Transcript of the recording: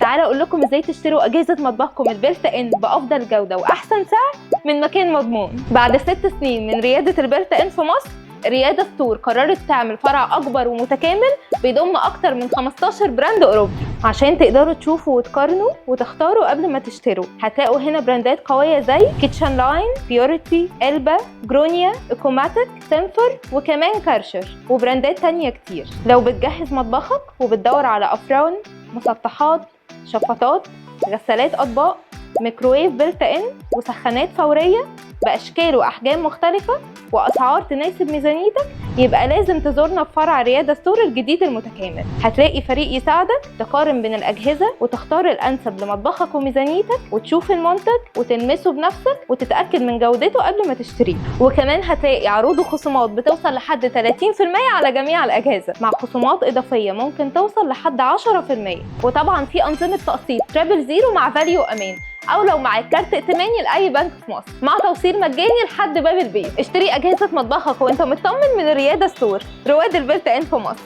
تعالى اقول لكم ازاي تشتروا اجهزه مطبخكم البيلت ان بافضل جوده واحسن سعر من مكان مضمون. بعد 6 سنين من رياده البيلت ان في مصر، رياده ستور قررت تعمل فرع اكبر ومتكامل بيضم اكتر من 15 براند اوروبي عشان تقدروا تشوفوا وتقارنوا وتختاروا قبل ما تشتروا. هتلاقوا هنا براندات قويه زي كيتشن لاين، بيوريتي، البا، جرونيا، ايكوماتيك، سيمفر، وكمان كارشر، وبراندات تانية كتير. لو بتجهز مطبخك وبتدور على افران، مسطحات، شفاطات، غسالات اطباق، ميكروويف بيلت ان، وسخانات فوريه باشكال واحجام مختلفه واسعار تناسب ميزانيتك، يبقى لازم تزورنا في فرع رياده ستور الجديد المتكامل. هتلاقي فريق يساعدك تقارن بين الاجهزه وتختار الانسب لمطبخك وميزانيتك، وتشوف المنتج وتلمسه بنفسك وتتاكد من جودته قبل ما تشتريه. وكمان هتلاقي عروض وخصومات بتوصل لحد 30% على جميع الاجهزه، مع خصومات اضافيه ممكن توصل لحد 10%. وطبعا في انظمه تقسيط تريبل زيرو مع فاليو امان، او لو معاك كارت ائتماني لاي بنك في مصر مع توصيل مجاني لحد باب البيت. اشتري اجهزه مطبخك وانت مطمن من الرياده ستور، رواد البيلت ان في مصر.